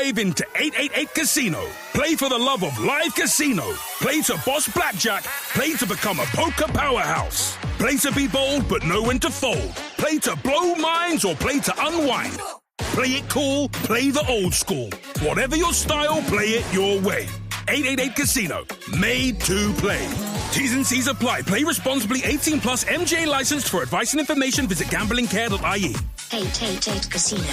Dive into 888 Casino. Play for the love of live casino. Play to boss blackjack. Play to become a poker powerhouse. Play to be bold but know when to fold. Play to blow minds or play to unwind. Play it cool, play the old school. Whatever your style, play it your way. 888 Casino. Made to play. T's and C's apply. Play responsibly. 18 plus MJ licensed. For advice and information, visit gamblingcare.ie. 888 Casino.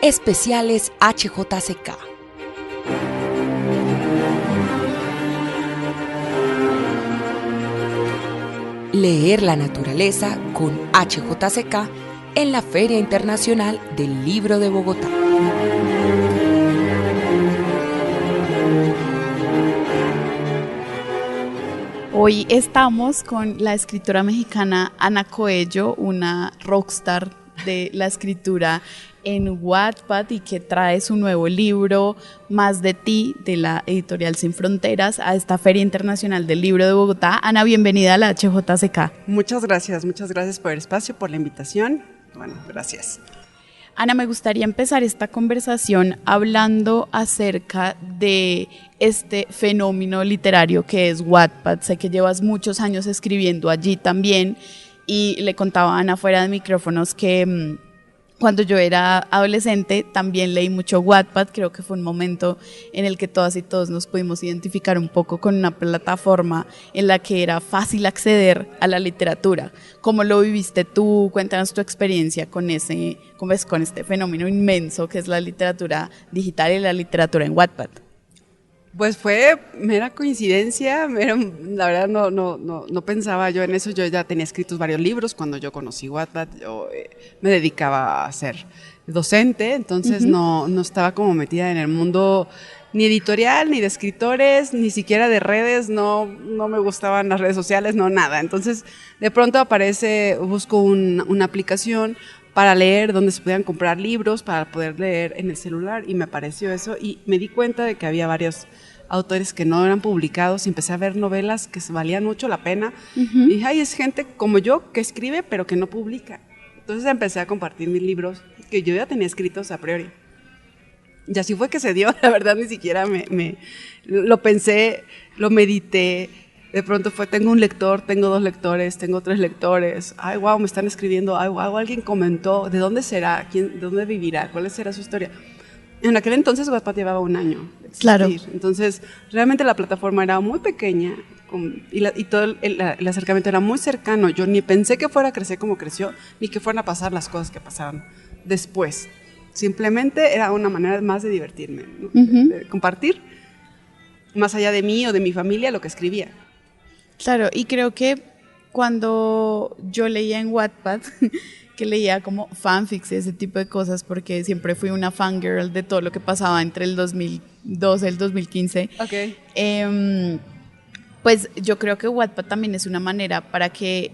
Especiales HJCK. Leer la naturaleza con HJCK en la Feria Internacional del Libro de Bogotá. Hoy estamos con la escritora mexicana Ana Coello, una rockstar de la escritura en Wattpad y que trae su nuevo libro Más de ti, de la editorial Sin Fronteras, a esta Feria Internacional del Libro de Bogotá. Ana, bienvenida a la HJCK. Muchas gracias por el espacio, por la invitación. Bueno, gracias. Ana, me gustaría empezar esta conversación hablando acerca de este fenómeno literario que es Wattpad. Sé que llevas muchos años escribiendo allí también y le contaba a Ana fuera de micrófonos que cuando yo era adolescente también leí mucho Wattpad. Creo que fue un momento en el que todas y todos nos pudimos identificar un poco con una plataforma en la que era fácil acceder a la literatura. ¿Cómo lo viviste tú? Cuéntanos tu experiencia con este fenómeno inmenso que es la literatura digital y la literatura en Wattpad. Pues fue mera coincidencia, la verdad no pensaba yo en eso. Yo ya tenía escritos varios libros cuando yo conocí Wattpad. Yo me dedicaba a ser docente, entonces no estaba como metida en el mundo ni editorial, ni de escritores, ni siquiera de redes. No me gustaban las redes sociales, no nada. Entonces de pronto busco una aplicación para leer, donde se podían comprar libros, para poder leer en el celular, y me apareció eso, y me di cuenta de que había varios autores que no eran publicados, y empecé a ver novelas que valían mucho la pena, y dije, ay, es gente como yo que escribe, pero que no publica. Entonces empecé a compartir mis libros, que yo ya tenía escritos a priori. Y así fue que se dio, la verdad, ni siquiera lo pensé, lo medité. De pronto tengo un lector, tengo 2 lectores, tengo 3 lectores. Ay, wow, me están escribiendo. Ay, wow, alguien comentó. ¿De dónde será? ¿De dónde vivirá? ¿Cuál será su historia? En aquel entonces Wattpad llevaba 1 año de existir. Claro. Entonces, realmente la plataforma era muy pequeña y todo el acercamiento era muy cercano. Yo ni pensé que fuera a crecer como creció, ni que fueran a pasar las cosas que pasaron después. Simplemente era una manera más de divertirme, ¿no? De compartir, más allá de mí o de mi familia, lo que escribía. Claro, y creo que cuando yo leía en Wattpad, que leía como fanfics y ese tipo de cosas, porque siempre fui una fangirl de todo lo que pasaba entre el 2012 y el 2015, pues yo creo que Wattpad también es una manera para que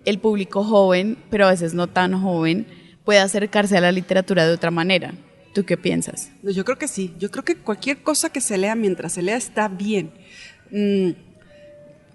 el público joven, pero a veces no tan joven, pueda acercarse a la literatura de otra manera. ¿Tú qué piensas? Yo creo que sí, yo creo que cualquier cosa que se lea mientras se lea está bien.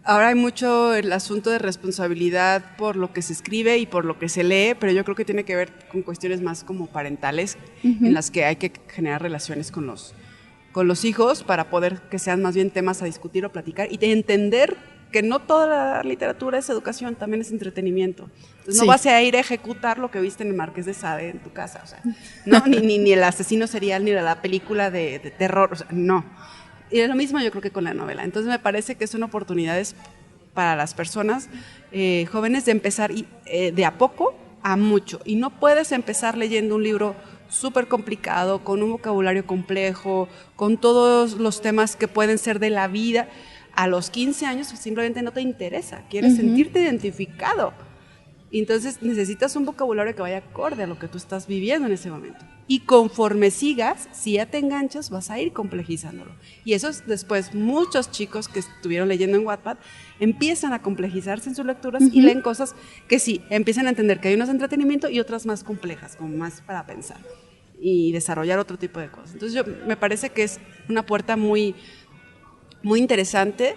Ahora hay mucho el asunto de responsabilidad por lo que se escribe y por lo que se lee, pero yo creo que tiene que ver con cuestiones más como parentales, en las que hay que generar relaciones con los hijos para poder que sean más bien temas a discutir o platicar, y de entender que no toda la literatura es educación, también es entretenimiento. Entonces no vas a ir a ejecutar lo que viste en el Marqués de Sade en tu casa, o sea, no, ni el asesino serial, ni la película de terror, o sea, no. Y es lo mismo yo creo que con la novela. Entonces me parece que son oportunidades para las personas jóvenes de empezar de a poco a mucho. Y no puedes empezar leyendo un libro súper complicado, con un vocabulario complejo, con todos los temas que pueden ser de la vida. A los 15 años simplemente no te interesa, quieres sentirte identificado. Y entonces necesitas un vocabulario que vaya acorde a lo que tú estás viviendo en ese momento. Y conforme sigas, si ya te enganchas, vas a ir complejizándolo. Y eso es después, muchos chicos que estuvieron leyendo en Wattpad empiezan a complejizarse en sus lecturas y leen cosas que sí, empiezan a entender que hay unas de entretenimiento y otras más complejas, como más para pensar y desarrollar otro tipo de cosas. Entonces me parece que es una puerta muy, muy interesante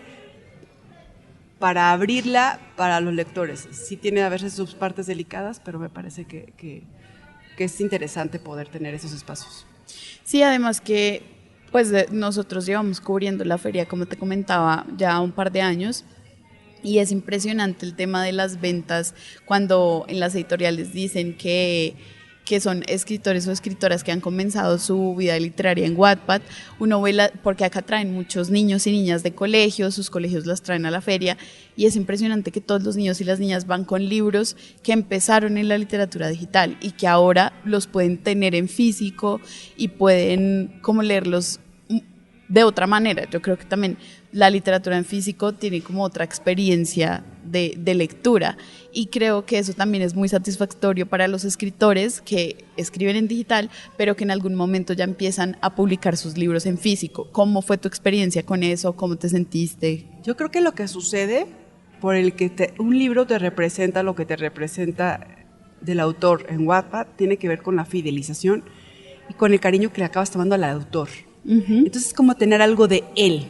para abrirla para los lectores. Sí tiene a veces sus partes delicadas, pero me parece que es interesante poder tener esos espacios. Sí, además que pues nosotros llevamos cubriendo la feria, como te comentaba, ya un par de años. Y es impresionante el tema de las ventas cuando en las editoriales dicen que son escritores o escritoras que han comenzado su vida literaria en Wattpad. Uno ve porque acá traen muchos niños y niñas de colegios, sus colegios las traen a la feria y es impresionante que todos los niños y las niñas van con libros que empezaron en la literatura digital y que ahora los pueden tener en físico y pueden como leerlos de otra manera. Yo creo que también la literatura en físico tiene como otra experiencia de lectura y creo que eso también es muy satisfactorio para los escritores que escriben en digital, pero que en algún momento ya empiezan a publicar sus libros en físico. ¿Cómo fue tu experiencia con eso? ¿Cómo te sentiste? Yo creo que lo que sucede por el que un libro te representa lo que te representa del autor en Wattpad tiene que ver con la fidelización y con el cariño que le acabas tomando al autor. Entonces es como tener algo de él,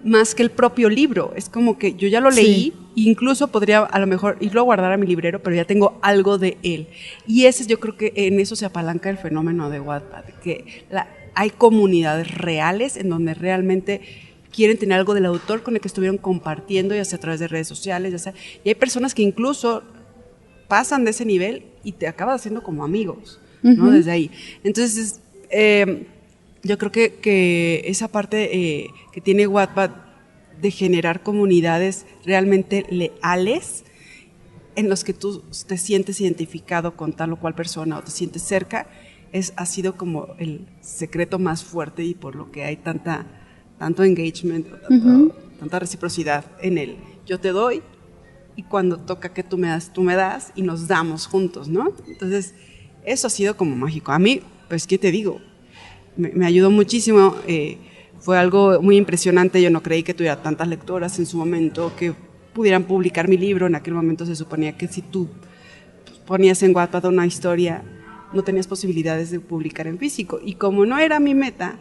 más que el propio libro. Es como que yo ya lo leí, incluso podría a lo mejor irlo a guardar a mi librero, pero ya tengo algo de él. Y yo creo que en eso se apalanca el fenómeno de Wattpad, que hay comunidades reales en donde realmente quieren tener algo del autor con el que estuvieron compartiendo, ya sea a través de redes sociales, ya sea, y hay personas que incluso pasan de ese nivel y te acabas haciendo como amigos, ¿no? Desde ahí. Entonces, yo creo que esa parte que tiene Wattpad de generar comunidades realmente leales en los que tú te sientes identificado con tal o cual persona o te sientes cerca, ha sido como el secreto más fuerte y por lo que hay tanto engagement, tanta reciprocidad en él. Yo te doy y cuando toca que tú me das y nos damos juntos, ¿no? Entonces, eso ha sido como mágico. A mí, pues, ¿qué te digo? Me ayudó muchísimo, fue algo muy impresionante. Yo no creí que tuviera tantas lectoras en su momento que pudieran publicar mi libro. En aquel momento se suponía que si tú ponías en Wattpad una historia no tenías posibilidades de publicar en físico, y como no era mi meta,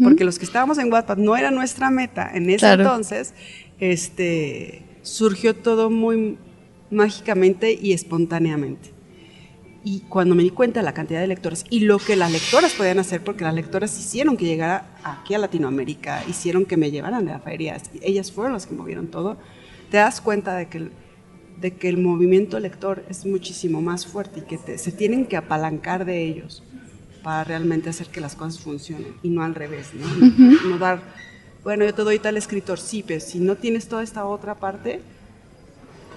porque los que estábamos en Wattpad no era nuestra meta en ese entonces, surgió todo muy mágicamente y espontáneamente. Y cuando me di cuenta de la cantidad de lectores y lo que las lectoras podían hacer, porque las lectoras hicieron que llegara aquí a Latinoamérica, hicieron que me llevaran de la feria, ellas fueron las que movieron todo, te das cuenta de que el movimiento lector es muchísimo más fuerte y que se tienen que apalancar de ellos para realmente hacer que las cosas funcionen y no al revés, ¿no? No dar, bueno, yo te doy tal escritor, sí, pero si no tienes toda esta otra parte,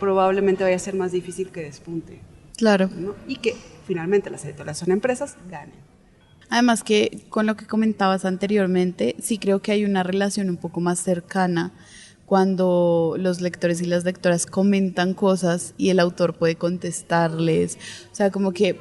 probablemente vaya a ser más difícil que despunte. Claro. ¿No? Y que finalmente las editoriales son empresas, ganen. Además que con lo que comentabas anteriormente, sí creo que hay una relación un poco más cercana cuando los lectores y las lectoras comentan cosas y el autor puede contestarles. O sea, como que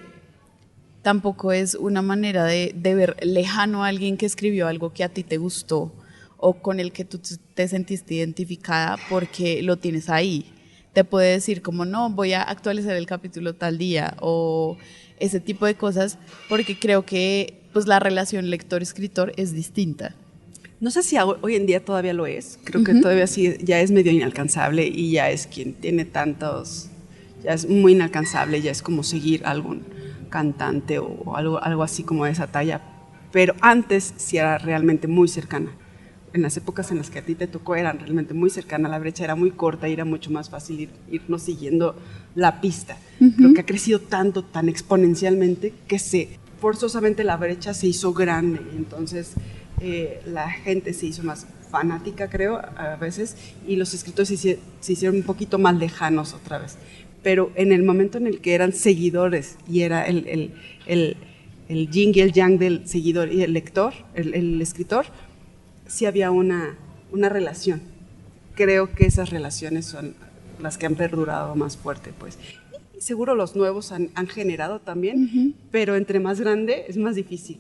tampoco es una manera de ver lejano a alguien que escribió algo que a ti te gustó o con el que tú te sentiste identificada porque lo tienes ahí. Te puede decir como no, voy a actualizar el capítulo tal día o ese tipo de cosas, porque creo que pues la relación lector-escritor es distinta. No sé si hoy en día todavía lo es, creo que todavía sí ya es medio inalcanzable y ya es quien tiene tantos, ya es muy inalcanzable, ya es como seguir a algún cantante o algo así como de esa talla, pero antes sí era realmente muy cercana. En las épocas en las que a ti te tocó eran realmente muy cercana, la brecha era muy corta y era mucho más fácil irnos siguiendo la pista. Creo que ha crecido tanto, tan exponencialmente, que forzosamente la brecha se hizo grande, entonces la gente se hizo más fanática, creo, a veces, y los escritores se hicieron un poquito más lejanos otra vez. Pero en el momento en el que eran seguidores y era el yin y el yang del seguidor y el lector, el escritor, sí había una relación. Creo que esas relaciones son las que han perdurado más fuerte, pues. Y seguro los nuevos han generado también, pero entre más grande es más difícil.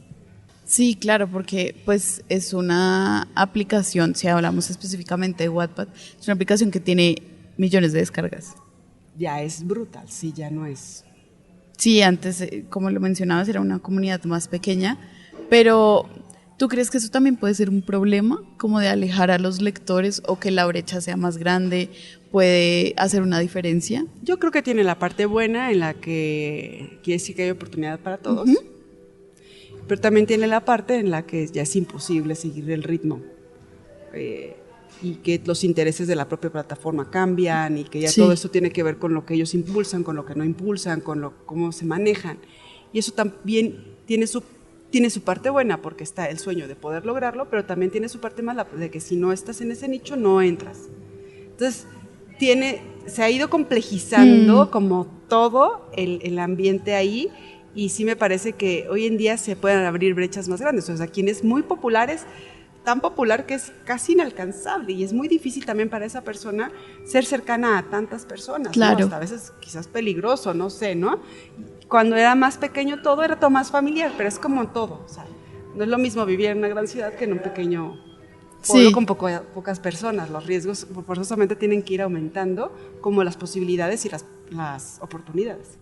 Sí, claro, porque pues es una aplicación, si hablamos específicamente de Wattpad, es una aplicación que tiene millones de descargas. Ya es brutal, sí, ya no es. Sí, antes, como lo mencionabas, era una comunidad más pequeña, pero ¿Tú crees que eso también puede ser un problema, como de alejar a los lectores o que la brecha sea más grande? ¿Puede hacer una diferencia? Yo creo que tiene la parte buena en la que quiere decir que hay oportunidad para todos, pero también tiene la parte en la que ya es imposible seguir el ritmo y que los intereses de la propia plataforma cambian y que ya todo esto tiene que ver con lo que ellos impulsan, con lo que no impulsan, con cómo se manejan. Y eso también tiene su parte buena porque está el sueño de poder lograrlo, pero también tiene su parte mala de que si no estás en ese nicho no entras. Entonces se ha ido complejizando como todo el ambiente ahí, y sí me parece que hoy en día se pueden abrir brechas más grandes. O sea, quienes muy populares, tan popular que es casi inalcanzable, y es muy difícil también para esa persona ser cercana a tantas personas, claro, ¿no? Hasta a veces quizás peligroso, no sé, ¿no? Cuando era más pequeño todo era todo más familiar, pero es como todo, o sea, no es lo mismo vivir en una gran ciudad que en un pequeño pueblo con pocas personas. Los riesgos forzosamente tienen que ir aumentando, como las posibilidades y las oportunidades.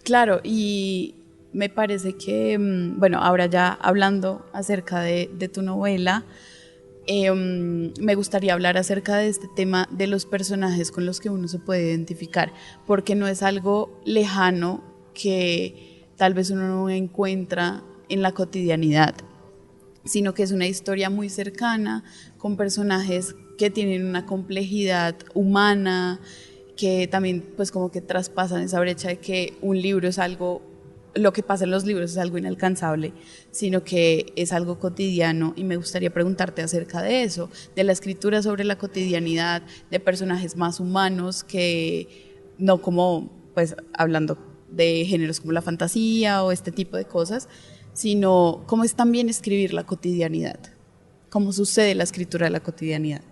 Claro, y me parece que, bueno, ahora ya hablando acerca de tu novela, me gustaría hablar acerca de este tema de los personajes con los que uno se puede identificar, porque no es algo lejano que tal vez uno no encuentra en la cotidianidad, sino que es una historia muy cercana, con personajes que tienen una complejidad humana, que también pues como que traspasan esa brecha de que un libro es algo, lo que pasa en los libros es algo inalcanzable, sino que es algo cotidiano, y me gustaría preguntarte acerca de eso, de la escritura sobre la cotidianidad, de personajes más humanos que no como, pues hablando de géneros como la fantasía o este tipo de cosas, sino cómo es también escribir la cotidianidad, cómo sucede la escritura de la cotidianidad.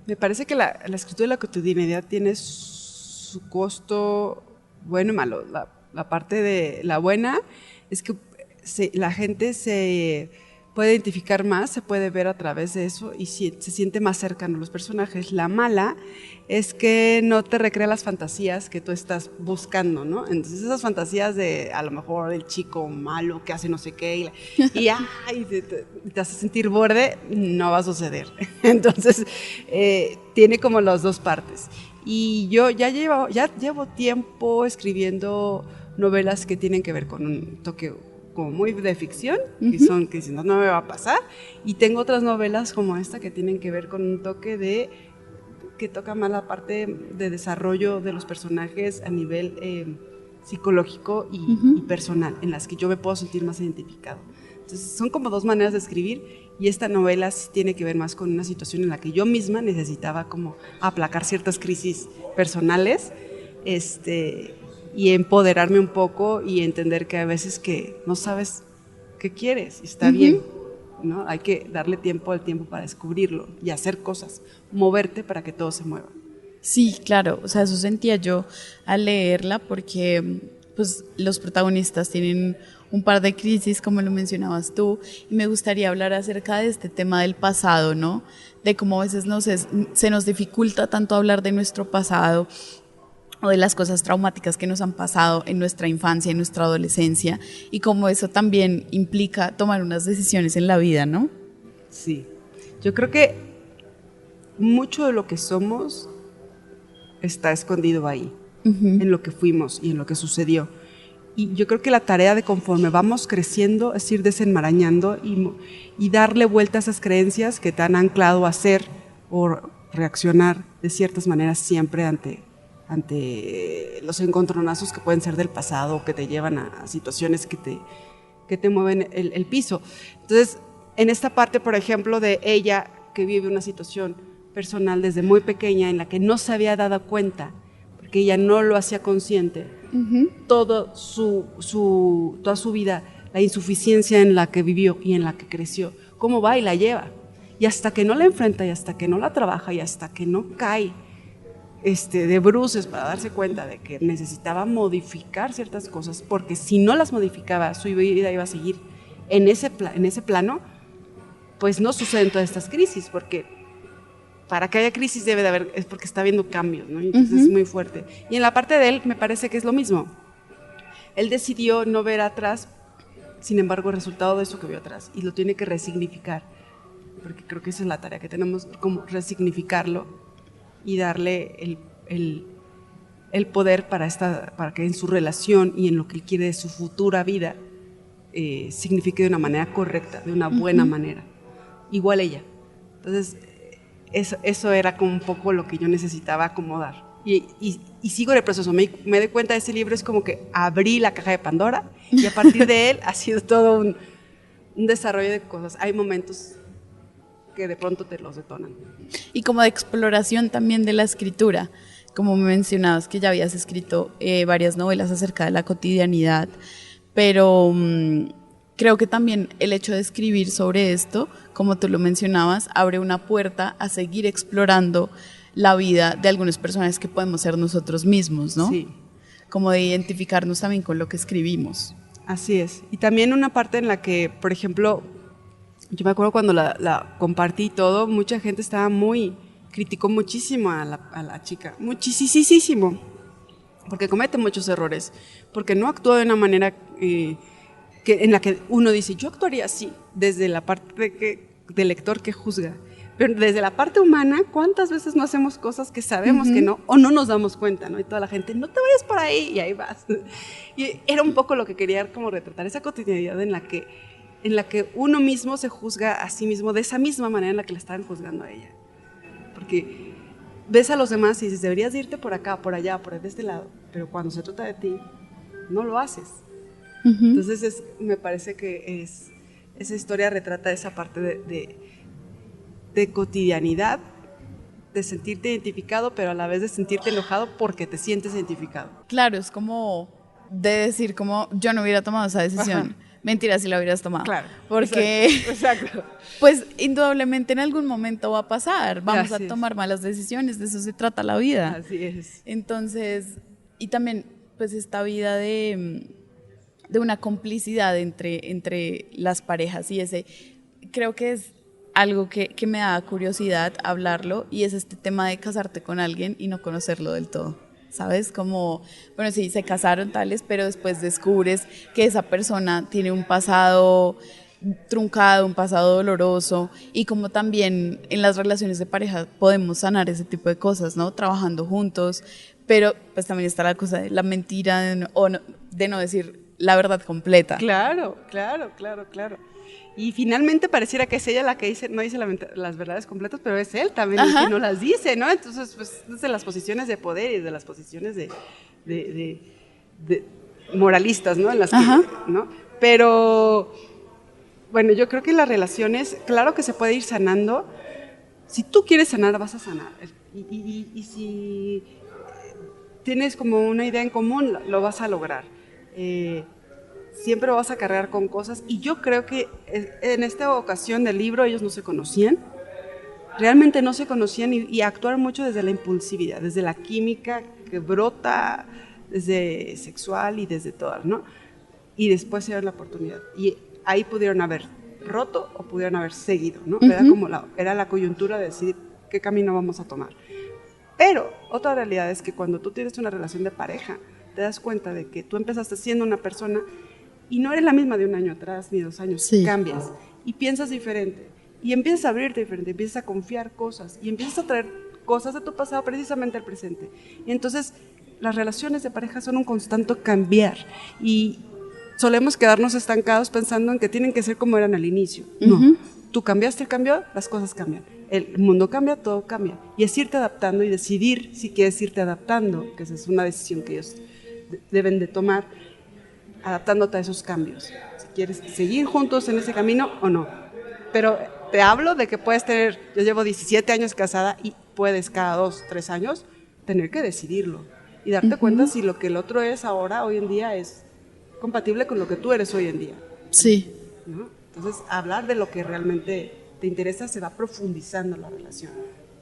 Me parece que la escritura de la cotidianidad tiene su costo bueno y malo. La parte de la buena es que la gente se puede identificar más, se puede ver a través de eso y se siente más cercano a los personajes. La mala es que no te recrea las fantasías que tú estás buscando, ¿no? Entonces esas fantasías de a lo mejor el chico malo que hace no sé qué y te hace sentir borde, no va a suceder. Entonces tiene como las dos partes. Y yo ya llevo tiempo escribiendo novelas que tienen que ver con un toque como muy de ficción, que si no me va a pasar, y tengo otras novelas como esta que tienen que ver con un toque que toca más la parte de desarrollo de los personajes a nivel psicológico y personal, en las que yo me puedo sentir más identificado. Entonces son como dos maneras de escribir, y esta novela sí tiene que ver más con una situación en la que yo misma necesitaba como aplacar ciertas crisis personales, y empoderarme un poco y entender que a veces que no sabes qué quieres, y está bien, ¿no? Hay que darle tiempo al tiempo para descubrirlo y hacer cosas, moverte para que todo se mueva. Sí, claro, o sea, eso sentía yo al leerla, porque pues los protagonistas tienen un par de crisis, como lo mencionabas tú, y me gustaría hablar acerca de este tema del pasado, ¿no? De cómo a veces se nos dificulta tanto hablar de nuestro pasado, o de las cosas traumáticas que nos han pasado en nuestra infancia, en nuestra adolescencia, y cómo eso también implica tomar unas decisiones en la vida, ¿no? Sí, yo creo que mucho de lo que somos está escondido ahí, en lo que fuimos y en lo que sucedió. Y yo creo que la tarea de conforme vamos creciendo es ir desenmarañando y darle vuelta a esas creencias que te han anclado a ser o reaccionar de ciertas maneras siempre ante los encontronazos que pueden ser del pasado, que te llevan a situaciones que te mueven el piso. Entonces, en esta parte, por ejemplo, de ella que vive una situación personal desde muy pequeña en la que no se había dado cuenta, porque ella no lo hacía consciente, toda su vida, la insuficiencia en la que vivió y en la que creció, cómo va y la lleva. Y hasta que no la enfrenta, y hasta que no la trabaja, y hasta que no cae de bruces para darse cuenta de que necesitaba modificar ciertas cosas, porque si no las modificaba, su vida iba a seguir en ese plano, pues no suceden todas estas crisis, porque para que haya crisis debe de haber, es porque está habiendo cambios, ¿no? Entonces es muy fuerte. Y en la parte de él me parece que es lo mismo. Él decidió no ver atrás, sin embargo, el resultado de eso que vio atrás, y lo tiene que resignificar, porque creo que esa es la tarea que tenemos, como resignificarlo y darle el poder para que en su relación y en lo que él quiere de su futura vida signifique de una manera correcta, de una buena manera. Igual ella. Entonces, eso era como un poco lo que yo necesitaba acomodar. Y sigo en el proceso. Me doy cuenta de ese libro, es como que abrí la caja de Pandora y a partir de él ha sido todo un desarrollo de cosas. Hay momentos que de pronto te los detonan. Y como de exploración también de la escritura, como me mencionabas que ya habías escrito varias novelas acerca de la cotidianidad, pero creo que también el hecho de escribir sobre esto, como tú lo mencionabas, abre una puerta a seguir explorando la vida de algunos personajes que podemos ser nosotros mismos, ¿no? Sí. Como de identificarnos también con lo que escribimos. Así es. Y también una parte en la que, por ejemplo, yo me acuerdo cuando la compartí todo, mucha gente criticó muchísimo a la chica, muchísimo, porque comete muchos errores, porque no actúa de una manera en la que uno dice, yo actuaría así, desde la parte del lector que juzga. Pero desde la parte humana, ¿cuántas veces no hacemos cosas que sabemos que no, o no nos damos cuenta, ¿no? Y toda la gente, no te vayas por ahí, y ahí vas. Y era un poco lo que quería como retratar, esa cotidianidad en la que uno mismo se juzga a sí mismo de esa misma manera en la que la estaban juzgando a ella. Porque ves a los demás y dices, deberías irte por acá, por allá, por este lado, pero cuando se trata de ti, no lo haces. Entonces me parece que esa historia retrata esa parte de cotidianidad, de sentirte identificado, pero a la vez de sentirte enojado porque te sientes identificado. Claro, es como de decir, como yo no hubiera tomado esa decisión. Ajá. Mentira, si la hubieras tomado. Claro. Porque, exacto. Pues indudablemente en algún momento va a pasar. Vamos a tomar malas decisiones, de eso se trata la vida. Así es. Entonces, y también, pues esta vida de una complicidad entre las parejas y creo que es algo que me da curiosidad hablarlo, y es este tema de casarte con alguien y no conocerlo del todo, ¿sabes? Como, bueno, sí, se casaron tales, pero después descubres que esa persona tiene un pasado truncado, un pasado doloroso, y como también en las relaciones de pareja podemos sanar ese tipo de cosas, ¿no? Trabajando juntos, pero pues también está la cosa de la mentira de no decir la verdad completa. Claro. Y finalmente pareciera que es ella la que no dice las verdades completas, pero es él también el que no las dice, ¿no? Entonces, pues, desde las posiciones de poder y de las posiciones de moralistas, ¿no? En las que, ¿no? Pero, bueno, yo creo que las relaciones, claro que se puede ir sanando. Si tú quieres sanar, vas a sanar. Y si tienes como una idea en común, lo vas a lograr. Siempre vas a cargar con cosas, y yo creo que en esta ocasión del libro ellos no se conocían, realmente no se conocían, y actuaron mucho desde la impulsividad, desde la química que brota, desde sexual y desde todas, ¿no? Y después se dieron la oportunidad, y ahí pudieron haber roto o pudieron haber seguido, ¿no? Era la coyuntura de decidir qué camino vamos a tomar. Pero otra realidad es que cuando tú tienes una relación de pareja, te das cuenta de que tú empezaste siendo una persona y no eres la misma de un año atrás ni 2 años. Sí. Cambias y piensas diferente y empiezas a abrirte diferente, empiezas a confiar cosas y empiezas a traer cosas de tu pasado precisamente al presente. Y entonces las relaciones de pareja son un constante cambiar, y solemos quedarnos estancados pensando en que tienen que ser como eran al inicio. No, tú cambiaste, cambió, las cosas cambian. El mundo cambia, todo cambia. Y es irte adaptando y decidir si quieres irte adaptando, que esa es una decisión que ellos deben de tomar, adaptándote a esos cambios. Si quieres seguir juntos en ese camino o no. Pero te hablo de que puedes tener, yo llevo 17 años casada y puedes cada 2, 3 años tener que decidirlo y darte cuenta si lo que el otro es ahora, hoy en día, es compatible con lo que tú eres hoy en día. Sí. ¿No? Entonces, hablar de lo que realmente te interesa, se va profundizando la relación.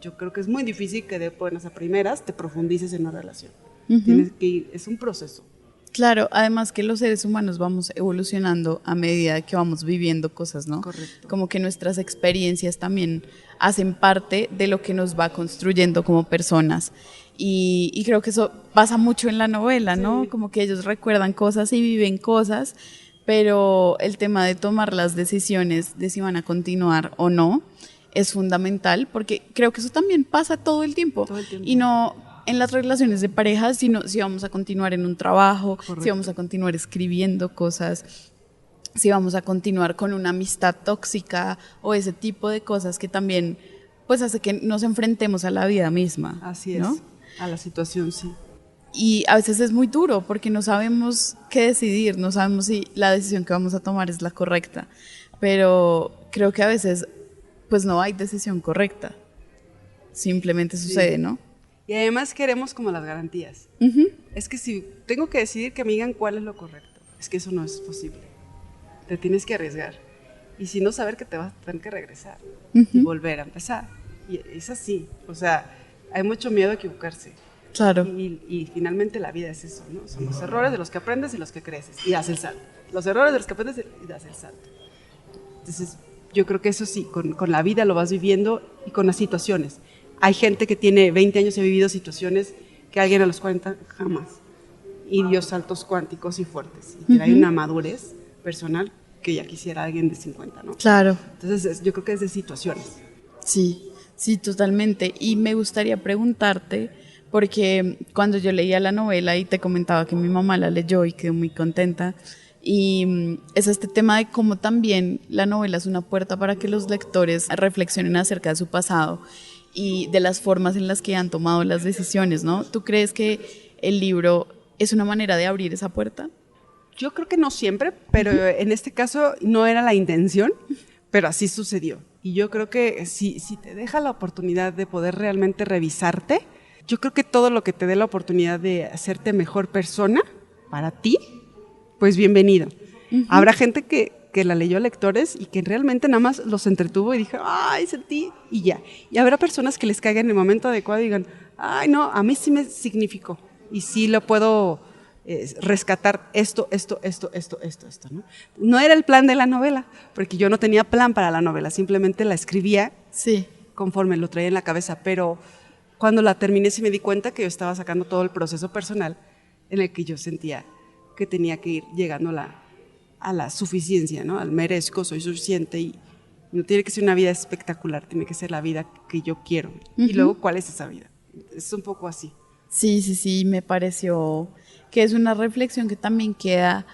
Yo creo que es muy difícil que de buenas a primeras te profundices en una relación. Tienes que ir, es un proceso. Claro, además que los seres humanos vamos evolucionando a medida que vamos viviendo cosas, ¿no? Correcto. Como que nuestras experiencias también hacen parte de lo que nos va construyendo como personas. Y creo que eso pasa mucho en la novela, ¿no? Sí. Como que ellos recuerdan cosas y viven cosas, pero el tema de tomar las decisiones de si van a continuar o no es fundamental, porque creo que eso también pasa todo el tiempo. Y no en las relaciones de pareja, sino si vamos a continuar en un trabajo, correcto, si vamos a continuar escribiendo cosas, si vamos a continuar con una amistad tóxica o ese tipo de cosas que también pues hace que nos enfrentemos a la vida misma. Así es, ¿no? A la situación, sí. Y a veces es muy duro porque no sabemos qué decidir, no sabemos si la decisión que vamos a tomar es la correcta, pero creo que a veces pues no hay decisión correcta, simplemente sucede, ¿no? Y además queremos como las garantías. Es que si tengo que decidir que me digan cuál es lo correcto, es que eso no es posible. Te tienes que arriesgar. Y si no, saber que te vas a tener que regresar y volver a empezar. Y es así. O sea, hay mucho miedo a equivocarse. Claro. Y finalmente la vida es eso, ¿no? Son los errores de los que aprendes y los que creces. Y das el salto. Los errores de los que aprendes y das el salto. Entonces, yo creo que eso sí, con la vida lo vas viviendo y con las situaciones. Hay gente que tiene 20 años y ha vivido situaciones que alguien a los 40 jamás. Y dio saltos cuánticos y fuertes. Y hay una madurez personal que ya quisiera alguien de 50, ¿no? Claro. Entonces, yo creo que es de situaciones. Sí, sí, totalmente. Y me gustaría preguntarte, porque cuando yo leía la novela y te comentaba que mi mamá la leyó y quedó muy contenta, y es este tema de cómo también la novela es una puerta para que los lectores reflexionen acerca de su pasado y de las formas en las que han tomado las decisiones, ¿no? ¿Tú crees que el libro es una manera de abrir esa puerta? Yo creo que no siempre, pero en este caso no era la intención, pero así sucedió. Y yo creo que si te deja la oportunidad de poder realmente revisarte, yo creo que todo lo que te dé la oportunidad de hacerte mejor persona para ti, pues bienvenido. Habrá gente que la leyó a lectores y que realmente nada más los entretuvo y dijo, ay, sentí, y ya. Y habrá personas que les caiga en el momento adecuado y digan, ay, no, a mí sí me significó y sí lo puedo rescatar esto, ¿no? No era el plan de la novela, porque yo no tenía plan para la novela, simplemente la escribía conforme lo traía en la cabeza, pero cuando la terminé sí me di cuenta que yo estaba sacando todo el proceso personal en el que yo sentía que tenía que ir llegando a la suficiencia, ¿no? Al merezco, soy suficiente y no tiene que ser una vida espectacular, tiene que ser la vida que yo quiero. Y luego, ¿cuál es esa vida? Es un poco así. Sí, me pareció que es una reflexión que también queda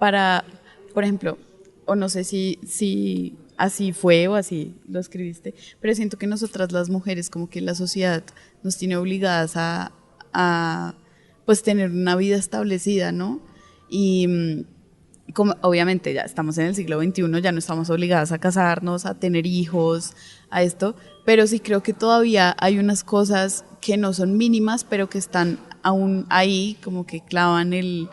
para, por ejemplo, o no sé si así fue o así lo escribiste, pero siento que nosotras las mujeres, como que la sociedad nos tiene obligadas a pues tener una vida establecida, ¿no? Y como obviamente ya estamos en el siglo XXI, ya no estamos obligadas a casarnos, a tener hijos, a esto, pero sí creo que todavía hay unas cosas que no son mínimas, pero que están aún ahí, como que clavan el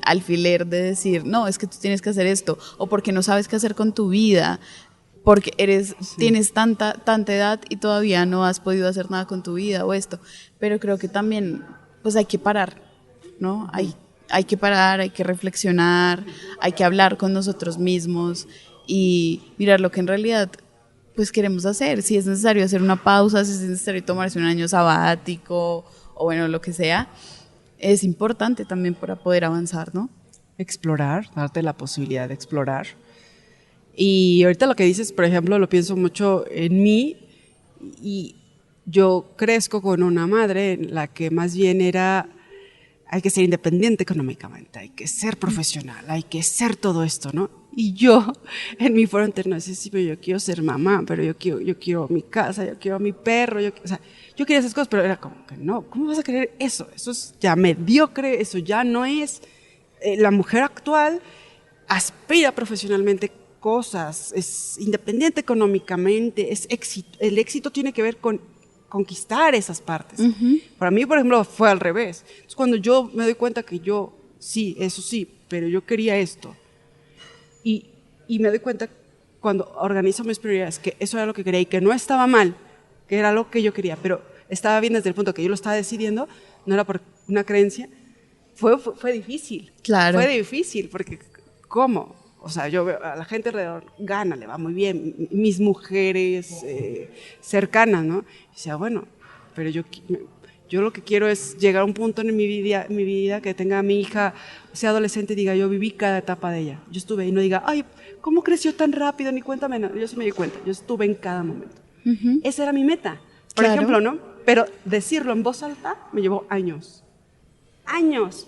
alfiler de decir, no, es que tú tienes que hacer esto, o porque no sabes qué hacer con tu vida, porque tienes tanta edad y todavía no has podido hacer nada con tu vida o esto, pero creo que también pues hay que parar, ¿no? Hay que parar, hay que reflexionar, hay que hablar con nosotros mismos y mirar lo que en realidad pues queremos hacer, si es necesario hacer una pausa, si es necesario tomarse un año sabático o bueno, lo que sea, es importante también para poder avanzar, ¿no? Explorar, darte la posibilidad de explorar. Y ahorita lo que dices, por ejemplo, lo pienso mucho en mí y yo crezco con una madre en la que más bien era, hay que ser independiente económicamente, hay que ser profesional, hay que ser todo esto, ¿no? Y yo, en mi foro interno, decía, sí, pero yo quiero ser mamá, pero yo quiero mi casa, yo quiero mi perro, yo quería esas cosas, pero era como que no, ¿cómo vas a querer eso? Eso es ya mediocre, eso ya no es. La mujer actual aspira profesionalmente cosas, es independiente económicamente, es éxito. El éxito tiene que ver con conquistar esas partes. Para mí, por ejemplo, fue al revés. Entonces, cuando yo me doy cuenta que yo, sí, eso sí, pero yo quería esto, y me doy cuenta cuando organizo mis prioridades que eso era lo que quería y que no estaba mal, que era lo que yo quería, pero estaba bien desde el punto que yo lo estaba decidiendo, no era por una creencia, fue difícil. Claro. Fue difícil, porque ¿cómo? O sea, yo veo a la gente alrededor, gana, le va muy bien, mis mujeres cercanas, ¿no? Y decía, bueno, pero yo Yo lo que quiero es llegar a un punto en mi vida que tenga a mi hija, sea adolescente, y diga, yo viví cada etapa de ella. Yo estuve ahí, no diga, ay, ¿cómo creció tan rápido? Ni cuéntame nada. Yo sí me di cuenta, yo estuve en cada momento. Esa era mi meta, por ejemplo, ¿no? Pero decirlo en voz alta me llevó años. Años.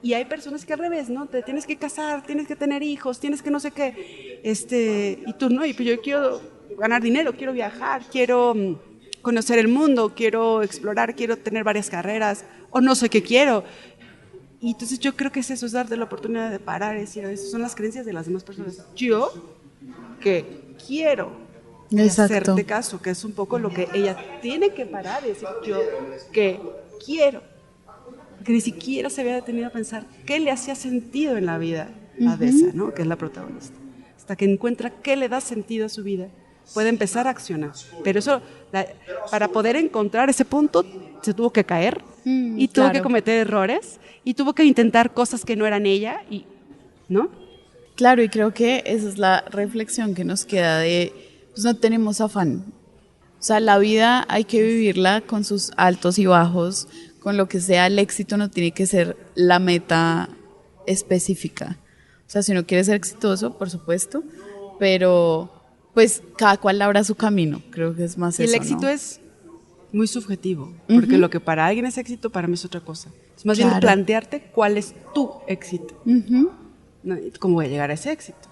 Y hay personas que al revés, ¿no? Te tienes que casar, tienes que tener hijos, tienes que no sé qué. Y tú, ¿no? Y pues yo quiero ganar dinero, quiero viajar, quiero conocer el mundo, quiero explorar, quiero tener varias carreras, o no sé qué quiero. Y entonces yo creo que es eso, es darte la oportunidad de parar y decir, esas son las creencias de las demás personas. Yo, que quiero hacerte caso, que es un poco lo que ella tiene que parar y decir, yo, que quiero. Que ni siquiera se había detenido a pensar qué le hacía sentido en la vida a Deza, ¿no? Que es la protagonista. Hasta que encuentra qué le da sentido a su vida, puede empezar a accionar. Pero eso, para poder encontrar ese punto, se tuvo que caer y tuvo que cometer errores y tuvo que intentar cosas que no eran ella, ¿no? Claro, y creo que esa es la reflexión que nos queda de, pues no tenemos afán. O sea, la vida hay que vivirla con sus altos y bajos, con lo que sea. El éxito no tiene que ser la meta específica. O sea, si uno quiere ser exitoso, por supuesto, pero pues cada cual labra su camino. Creo que es más eso, el éxito, ¿no? Es muy subjetivo, porque lo que para alguien es éxito, para mí es otra cosa. Es más bien plantearte cuál es tu éxito. ¿No? ¿Cómo voy a llegar a ese éxito?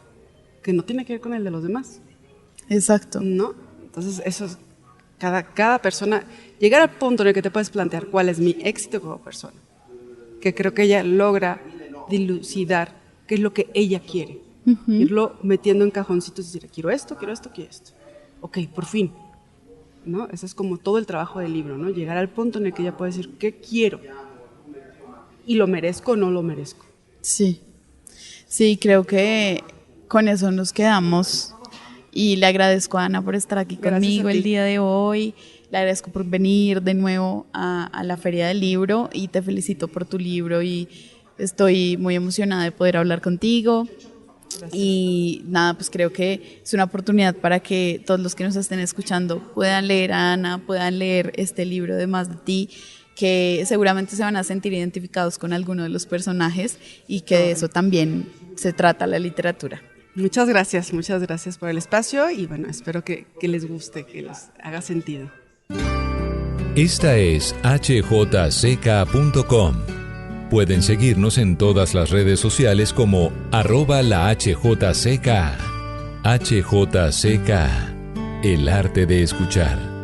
Que no tiene que ver con el de los demás. Exacto. ¿No? Entonces, eso es cada persona, llegar al punto en el que te puedes plantear cuál es mi éxito como persona, que creo que ella logra dilucidar qué es lo que ella quiere, irlo metiendo en cajoncitos y decir, quiero esto, quiero esto, quiero esto. Ok, por fin, ¿no? Ese es como todo el trabajo del libro, ¿no? Llegar al punto en el que ella puede decir, ¿qué quiero? ¿Y lo merezco o no lo merezco? Sí, creo que con eso nos quedamos. Y le agradezco a Ana por estar aquí conmigo el día de hoy. Le agradezco por venir de nuevo a la Feria del Libro y te felicito por tu libro y estoy muy emocionada de poder hablar contigo. Gracias. Y nada, pues creo que es una oportunidad para que todos los que nos estén escuchando puedan leer a Ana, puedan leer este libro de Más de ti, que seguramente se van a sentir identificados con alguno de los personajes y que de eso también se trata la literatura. Muchas gracias por el espacio y bueno, espero que les guste, que les haga sentido. Esta es hjck.com. Pueden seguirnos en todas las redes sociales como @lahjck. HJCK, el arte de escuchar.